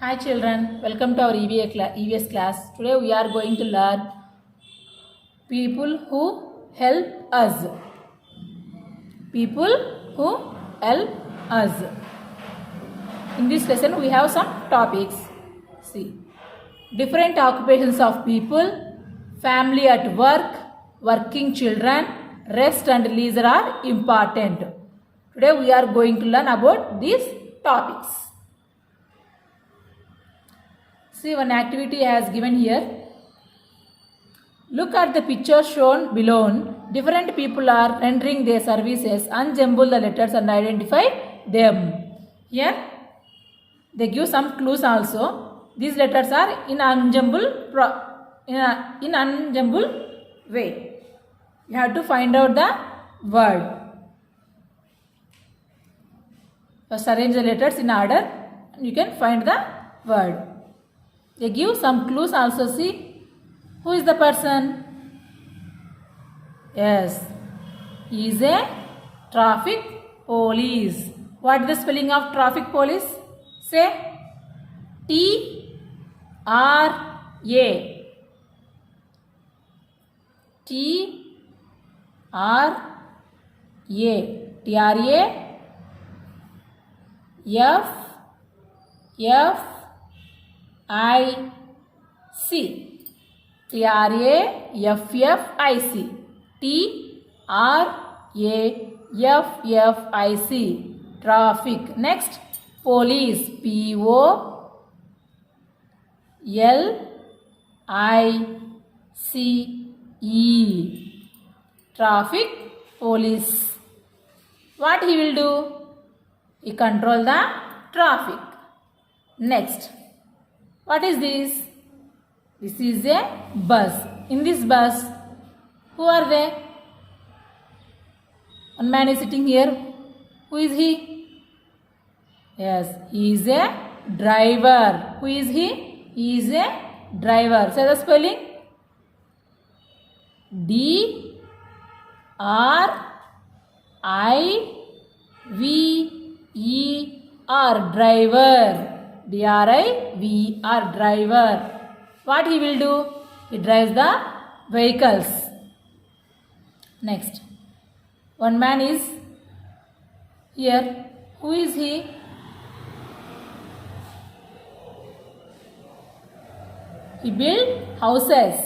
Hi children, welcome to our EVS class. Today we are going to learn people who help us. People who help us. In this lesson we have some topics. See, different occupations of people, family at work, working children, rest and leisure are important. Today we are going to learn about these topics. See, one activity has given here. Look at the picture shown below. Different people are rendering their services. Unjumble the letters and identify them. Here, they give some clues also. These letters are in unjumble way. You have to find out the word. First, arrange the letters in order. You can find the word. They give some clues also. See, who is the person? Yes, he is a traffic police. What is the spelling of traffic police? Say T-R-A. T-R-A. T-R-A. F-F-I-C. T-R-A-F-F-I-C. T-R-A-F-F-I-C. Traffic. Next, police. P-O-L-I-C-E. Traffic police. What he will do? He control the traffic. Next, what is this? This is a bus. In this bus, who are they? One man is sitting here. Who is he? Yes, he is a driver. Who is he? He is a driver. Say the spelling. D-R-I-V-E-R. Driver. D-R-I-V-E-R. Driver. What he will do? He drives the vehicles. Next, one man is here. Who is he? He built houses.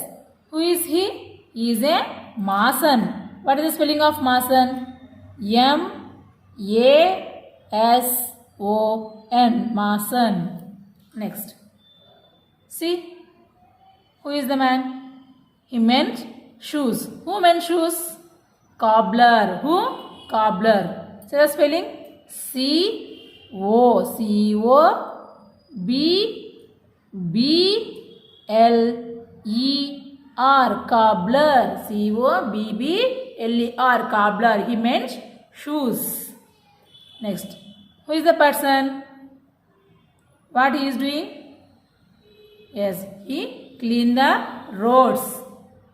Who is he? He is a mason. What is the spelling of mason? M-A-S-O-N. Mason. Next, see, who is the man? He mends shoes. Who mends shoes? Cobbler. Who? Cobbler. Say the spelling. C-O-B-B-L-E-R. Cobbler. C-O-B-B-L-E-R. Cobbler. He mends shoes. Next, who is the person? What he is doing? Yes, he clean the roads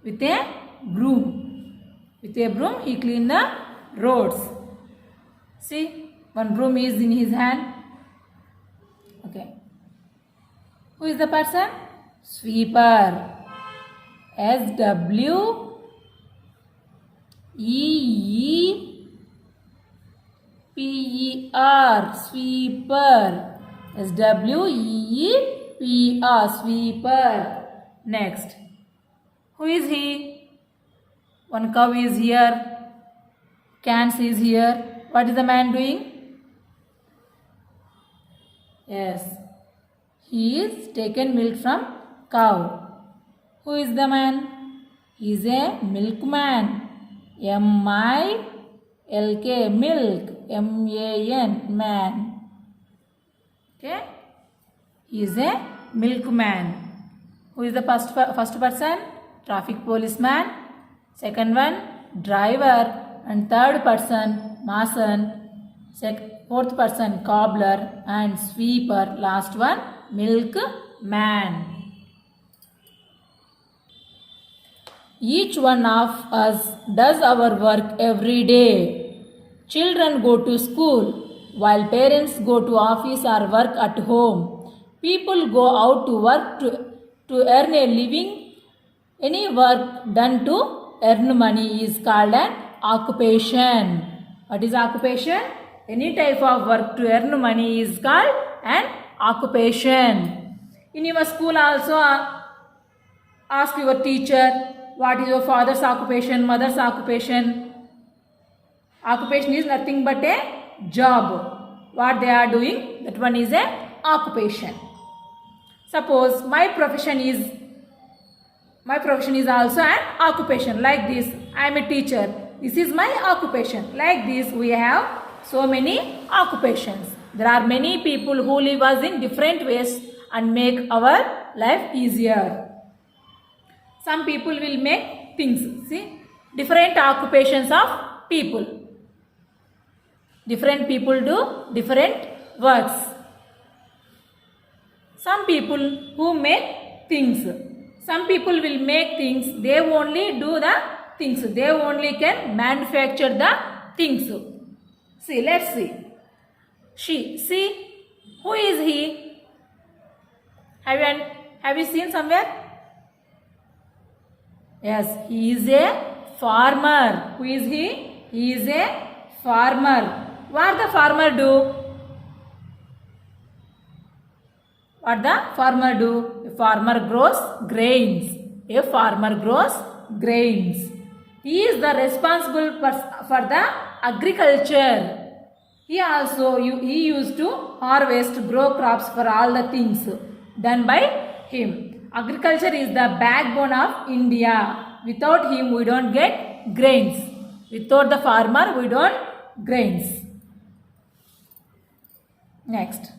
with a broom. With a broom, he clean the roads. See, one broom is in his hand. Okay. Who is the person? Sweeper. S-W-E-E-P-E-R. Sweeper. S-W-E-E-P-R. Sweeper. Next, who is he? One cow is here. Cans is here. What is the man doing? Yes, he is taken milk from cow. Who is the man? He is a milkman. M-I-L-K. Milk. M-A-N. Man. Okay. He is a milkman. Who is the first person? Traffic policeman. Second one, driver. And third person, mason. Fourth person, cobbler. And sweeper. Last one, milkman. Each one of us does our work every day. Children go to school while parents go to office or work at home. People go out to work to earn a living. Any work done to earn money is called an occupation. What is occupation? Any type of work to earn money is called an occupation. In your school also ask your teacher, what is your father's occupation, mother's occupation? Occupation is nothing but a job. What they are doing, that one is a occupation. Suppose my profession is also an occupation. Like this, I am a teacher. This is my occupation. Like this, we have so many occupations. There are many people who live us in different ways and make our life easier. Some people will make things. See, different occupations of people. Different people do different works. Some people who make things. Some people will make things. They only do the things. They only can manufacture the things. See, let's see. She. See, who is he? Have you seen somewhere? Yes, he is a farmer. Who is he? He is a farmer. What the farmer do? What the farmer do? A farmer grows grains. A farmer grows grains. He is the responsible for the agriculture. He used to harvest, grow crops for all the things done by him. Agriculture is the backbone of India. Without him, we don't get grains. Without the farmer, we don't grains. Next.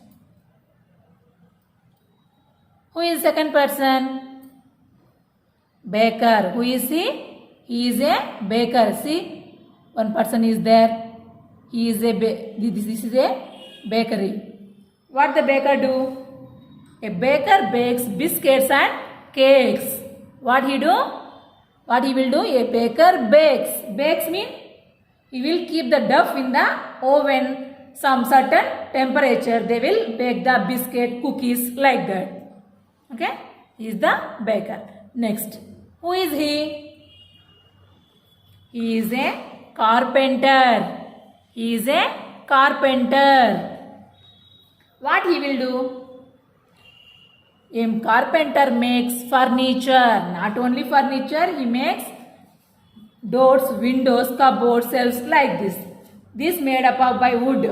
Who is second person? Baker. Who is he? He is a baker. See, one person is there. This is a bakery. What the baker do? A baker bakes biscuits and cakes. What he do? What he will do? A baker bakes. Bakes mean he will keep the dough in the oven, some certain temperature. They will bake the biscuit, cookies, like that. Okay? He is the baker. Next. Who is he? He is a carpenter. He is a carpenter. What he will do? A carpenter makes furniture. Not only furniture, he makes doors, windows, cupboards, shelves, like this. This made up of by wood.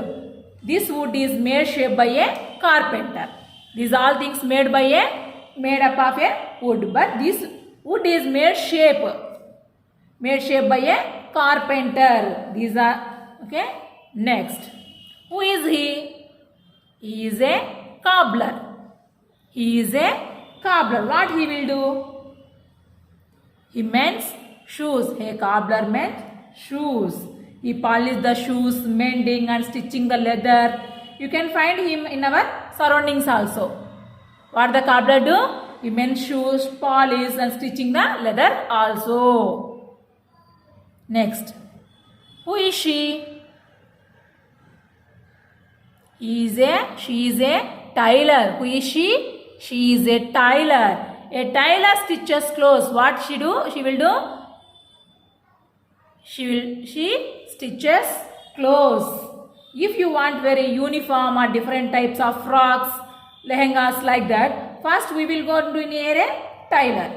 This wood is made shape by a carpenter. These all things made up of a wood. But this wood is made shape by a carpenter. These are okay. Next, who is he? He is a cobbler. He is a cobbler. What he will do? He mends shoes. A cobbler mends shoes. He polishes the shoes, mending and stitching the leather. You can find him in our surroundings also. What the cobbler do? He mends shoes, polish and stitching the leather also. Next, who is she? She is a tailor. Who is she? She is a tailor. A tailor stitches clothes. What she do? She will do? She stitches clothes. If you want very uniform or different types of frocks, lehengas, like that, first we will go to near a tailor.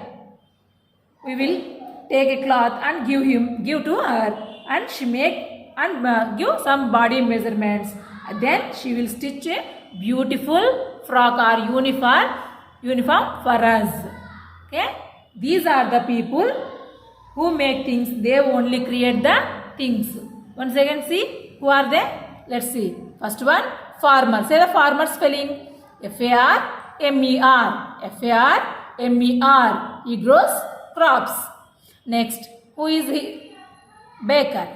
We will take a cloth and give to her, and she make and give some body measurements. Then she will stitch a beautiful frock or uniform for us. Okay, these are the people who make things. They only create the things. Once again, see who are they? Let's see. First one, farmer. Say the farmer spelling. F-A-R-M-E-R. F-A-R-M-E-R. He grows crops. Next, who is he? Baker.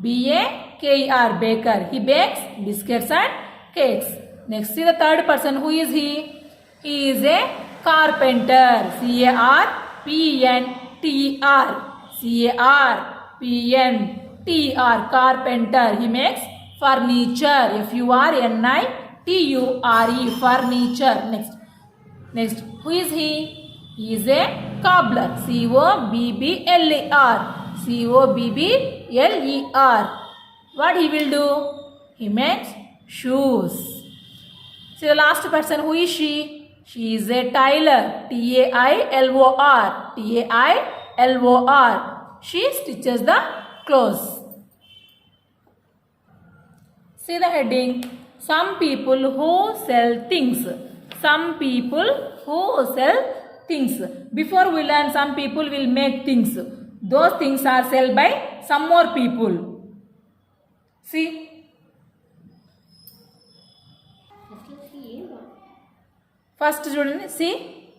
B-A-K-E-R. Baker. He bakes biscuits and cakes. Next, see the third person. Who is he? He is a carpenter. C-A-R-P-N-T-R. C-A-R-P-N-T-R. Carpenter. He makes furniture. F-U-R-N-I T-U-R-E, furniture. Next, who is he? He is a cobbler. C-O-B-B-L-E-R. C-O-B-B-L-E-R. What he will do? He makes shoes. So the last person, who is she? She is a tailor. T-A-I-L-O-R. T-A-I-L-O-R. She stitches the clothes. See the heading. Some people who sell things. Some people who sell things. Before we learn, some people will make things. Those things are sold by some more people. See. First student, see.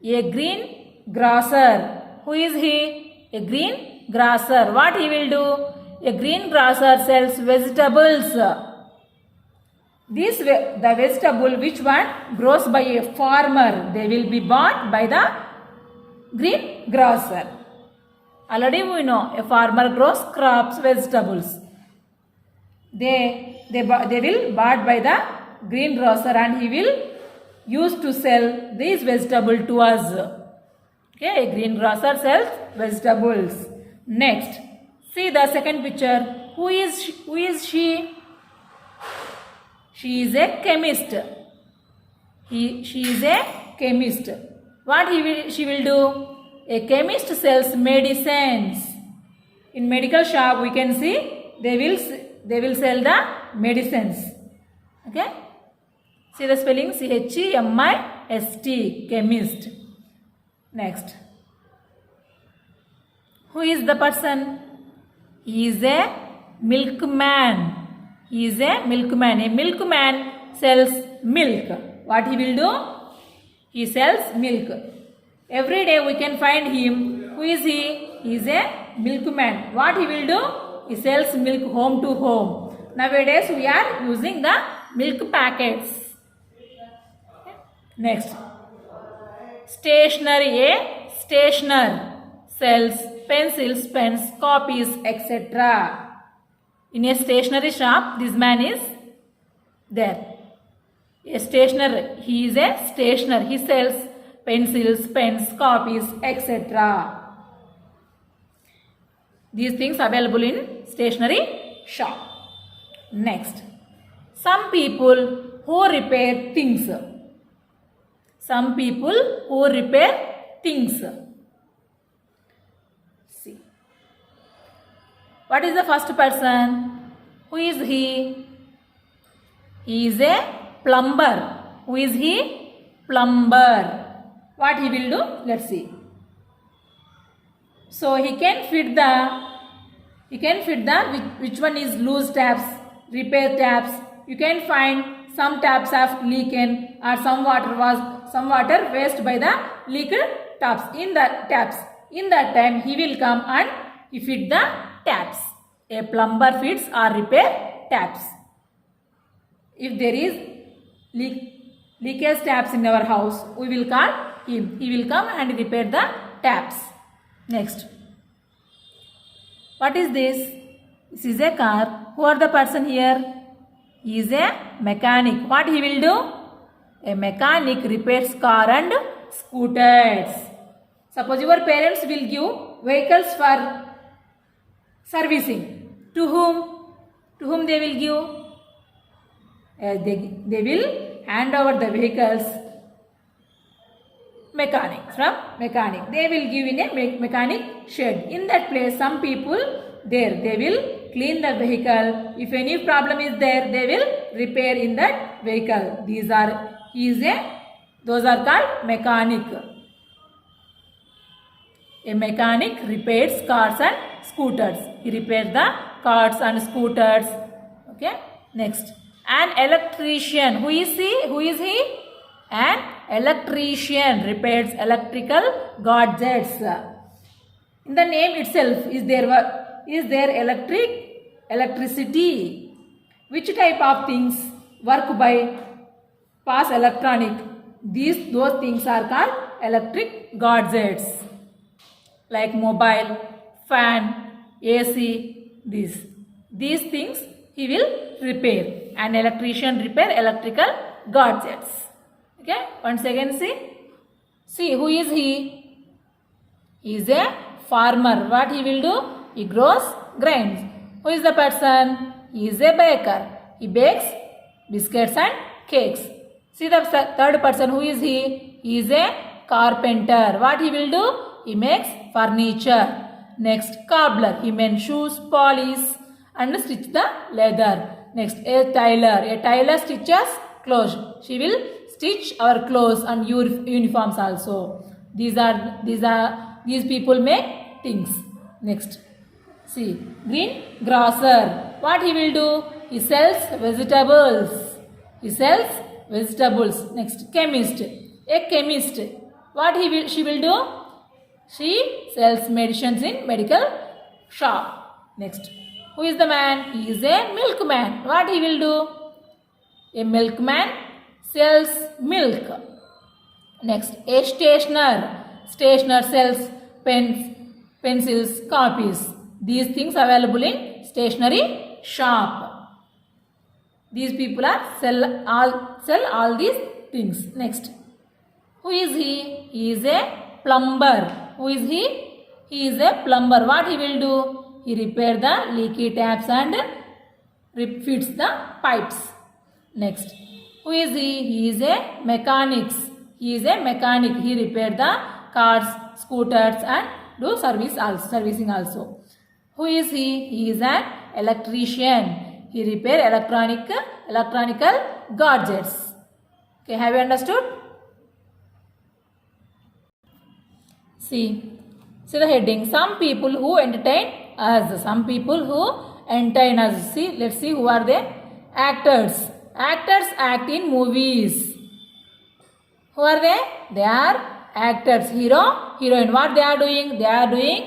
A green grocer. Who is he? A green grocer. What he will do? A green grocer sells vegetables. The vegetable, which one? Grows by a farmer. They will be bought by the green grocer. Already we know a farmer grows crops, vegetables. They will bought by the green grocer, and he will use to sell these vegetables to us. Okay, green grocer sells vegetables. Next, see the second picture. Who is she? She is a chemist. She is a chemist. What she will do? A chemist sells medicines. In medical shop, we can see they will sell the medicines. Okay. See the spelling, C-H-E-M-I-S-T, chemist. Next. Who is the person? He is a milkman. He is a milkman. A milkman sells milk. What he will do? He sells milk. Every day we can find him. Who is he? He is a milkman. What he will do? He sells milk home to home. Nowadays we are using the milk packets. Next. Stationery. A stationer sells pencils, pens, copies, etc. In a stationery shop, this man is there. A stationer. He is a stationer. He sells pencils, pens, copies, etc. These things available in stationery shop. Next. Some people who repair things. Some people who repair things. See. What is the first person? Who is he? He is a plumber. Who is he? Plumber. What he will do? Let's see. So he can fit the which one is loose taps, repair taps. You can find some taps have leaken, or some water waste by the leaked taps. In that time he will come and he fit the taps. A plumber fits or repair taps. If there is leakage taps in our house, we will call him. He will come and repair the taps. Next. What is this? This is a car. Who are the person here? He is a mechanic. What he will do? A mechanic repairs car and scooters. Suppose your parents will give vehicles for servicing. To whom? To whom they will give? They will hand over the vehicles. Mechanic. They will give in a mechanic shed. In that place, some people there, they will clean the vehicle. If any problem is there, they will repair in that vehicle. Those are called mechanic. A mechanic repairs cars and scooters. He repairs the cars and scooters. Okay. Next. An electrician. Who is he? An electrician repairs electrical gadgets. In the name itself, is there electricity? Which type of things work by pass electronic? Those things are called electric gadgets, like mobile, fan, AC. These things he will repair. An electrician repair electrical gadgets. Okay, once again see who is he? He is a farmer. What he will do? He grows grains. Who is the person? He is a baker. He bakes biscuits and cakes. See the third person. Who is he? He is a carpenter. What he will do? He makes furniture. Next, cobbler. He mends shoes, polish and stitch the leather. Next, a tailor. A tailor stitches clothes. She will stitch our clothes and uniforms also. These people make things. Next, see, greengrocer. What he will do? He sells vegetables. He sells vegetables. Next, chemist. A chemist. What she will do? She sells medicines in medical shop. Next, who is the man? He is a milkman. What he will do? A milkman sells milk. Next, a stationer. Stationer sells pens, pencils, copies. These things available in stationery shop. These people are sell all these things. Next, who is he? He is a plumber. Who is he? He is a plumber. What he will do? He repair the leaky taps and fits the pipes. Next, who is he? He is a mechanic. He is a mechanic. He repair the cars, scooters and do servicing also. Who is he? He is an electrician. He repair electronical gadgets. Okay, have you understood? See the heading. Some people who entertain us. Some people who entertain us. Let's see who are they? Actors. Actors act in movies. Who are they? They are actors. Hero, heroine. What they are doing? They are doing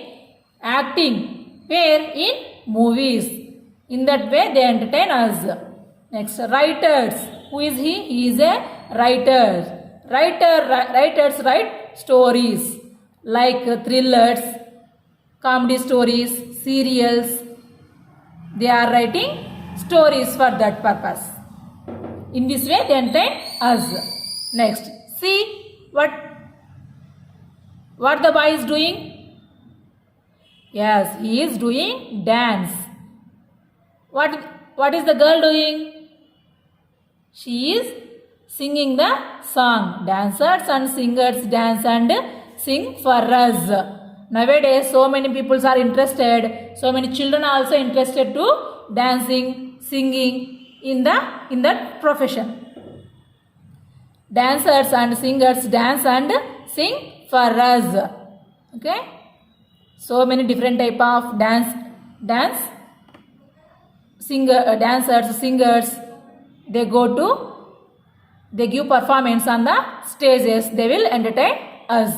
acting. Where? In movies. In that way they entertain us. Next, writers. Who is he? He is a writer. Writers write stories like thrillers, comedy stories, serials. They are writing stories for that purpose. In this way they entertain us. Next, see what the boy is doing? Yes, he is doing dance. What is the girl doing? She is singing the song. Dancers and singers dance and sing for us. Nowadays, so many people are interested. So many children are also interested to dancing, singing in that profession. Dancers and singers dance and sing for us. Okay. So many different type of dancers, singers. They give performance on the stages. They will entertain us.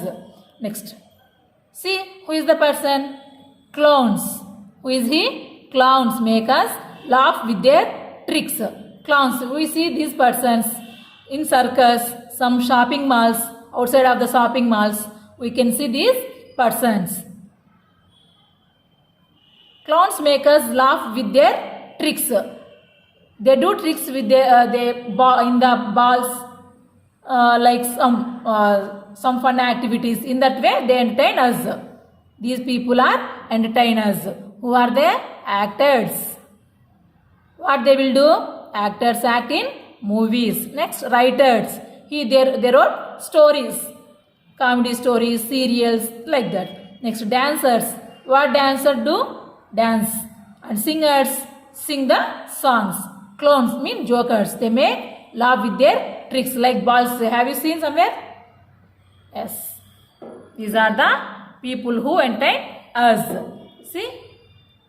Next, see who is the person? Clowns. Who is he? Clowns make us laugh with their tricks. Clowns. We see these persons in circus, some shopping malls. Outside of the shopping malls, we can see these persons. Clowns make us laugh with their tricks. They do tricks with in the balls, like some fun activities. In that way, they entertain us. These people are entertainers. Who are they? Actors. What they will do? Actors act in movies. Next, writers. They wrote stories, comedy stories, serials, like that. Next, dancers. What dancers do? Dance. And singers sing the songs. Clowns mean jokers. They make laugh with their tricks like balls. Have you seen somewhere? Yes. These are the people who entertain us. See?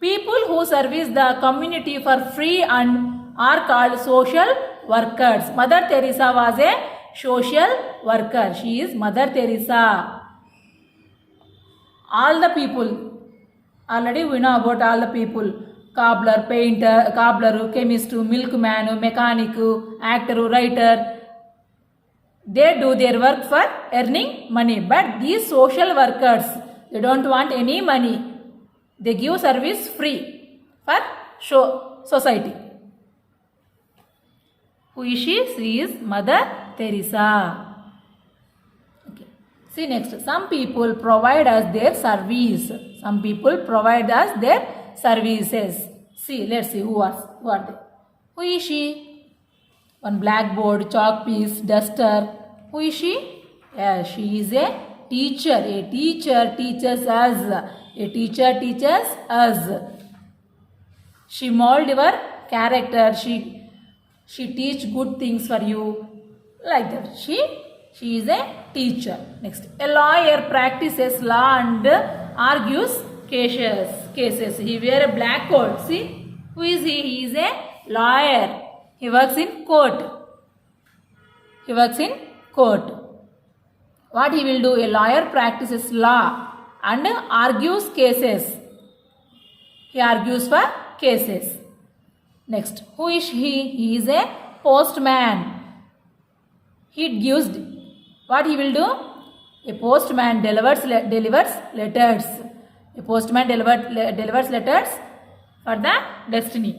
People who service the community for free and are called social workers. Mother Teresa was a social worker. She is Mother Teresa. All the people. Already we know about all the people. Cobbler, painter, chemist, milkman, mechanic, actor, writer. They do their work for earning money. But these social workers, they don't want any money. They give service free for society. Who is she? She is Mother Teresa. Okay. See next. Some people provide us their service. Some people provide us their services. See, let's see who are they. Who is she? One blackboard, chalk piece, duster. Who is she? Yeah, she is a teacher. A teacher teaches us. A teacher teaches us. She mold your character. She teach good things for you. Like that. She is a teacher. Next. A lawyer practices law and argues cases. He wear a black coat. See? Who is he? He is a lawyer. He works in court. What he will do? A lawyer practices law and argues cases. He argues for cases. Next, who is he? He is a postman. He gives. What he will do? A postman delivers letters. A postman delivers letters for the destiny.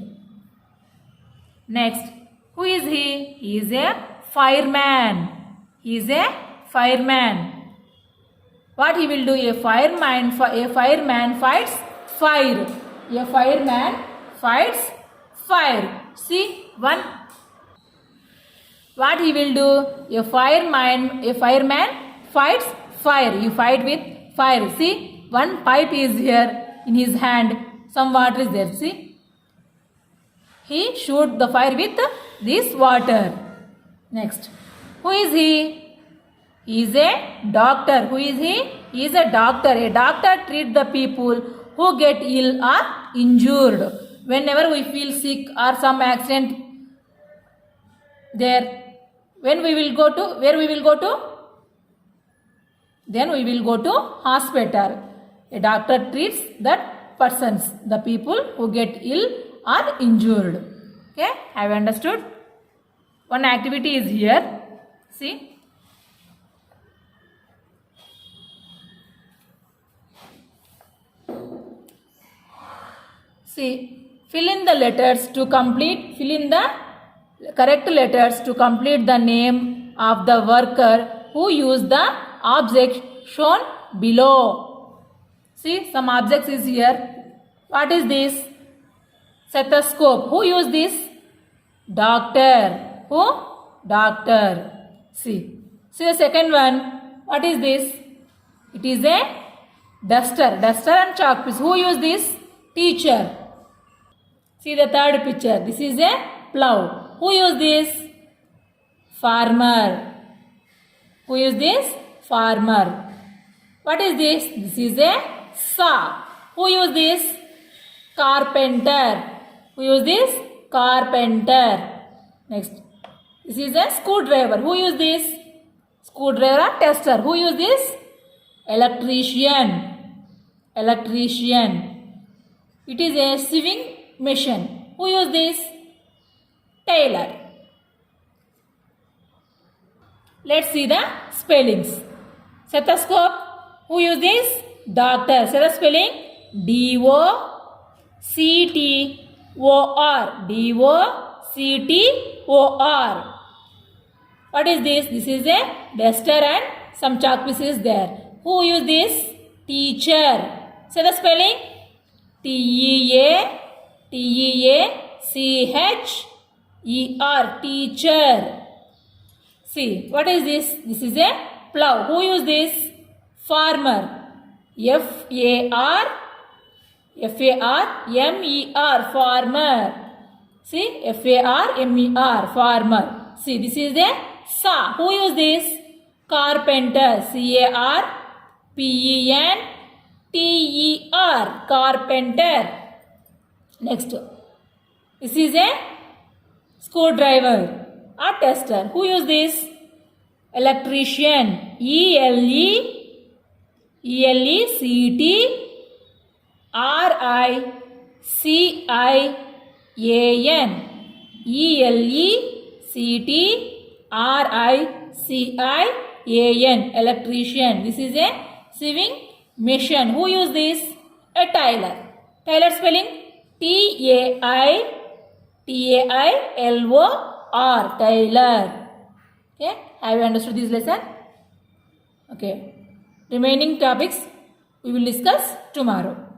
Next, who is he? He is a fireman. What he will do? A fireman fights fire. A fireman fights fire. See one. What he will do? A fireman fights fire. You fight with fire. See, one pipe is here in his hand. Some water is there. See. He shoots the fire with this water. Next. Who is he? He is a doctor. Who is he? He is a doctor. A doctor treats the people who get ill or injured. Whenever we feel sick or some accident there, where we will go to? Then we will go to hospital. A doctor treats that persons, the people who get ill or injured. Okay, have you understood? One activity is here. See. Fill in the correct letters to complete the name of the worker who used the object shown below. See, some objects is here. What is this? Stethoscope. Who used this? Doctor. Who? Doctor. See the second one. What is this? It is a duster. Duster and chalk piece. Who used this? Teacher. See the third picture. This is a plow. Who used this? Farmer. Who used this? Farmer. What is this? This is a saw. Who used this? Carpenter. Who used this? Carpenter. Next. This is a screwdriver. Who used this? Screwdriver or tester. Who used this? Electrician. It is a sewing machine. Who used this? Tailor. Let's see the spellings. Stethoscope. Who used this? Doctor. Say the spelling. D-O-C-T-O-R. D-O-C-T-O-R. What is this? This is a duster and some chalk pieces there. Who used this? Teacher. Say the spelling. T-E-A-C-H-E-R. Teacher. See, what is this? This is a plow. Who used this? Farmer. F-A-R-M-E-R. Farmer. See, F-A-R-M-E-R. Farmer. See, this is a saw. Who used this? Carpenter. C-A-R-P-E-N-T-E-R. Carpenter. Next. This is a screwdriver. A tester. Who used this? Electrician. E-L-E-C-T-R-I-C-I-A-N. E-L-E-C-T-R-I-C-I-A-N. Electrician. This is a sewing machine. Who used this? A tailor. Tailor spelling. T-A-I-L-O-R. or tailor. Okay, have you understood this lesson? Okay, remaining topics we will discuss tomorrow.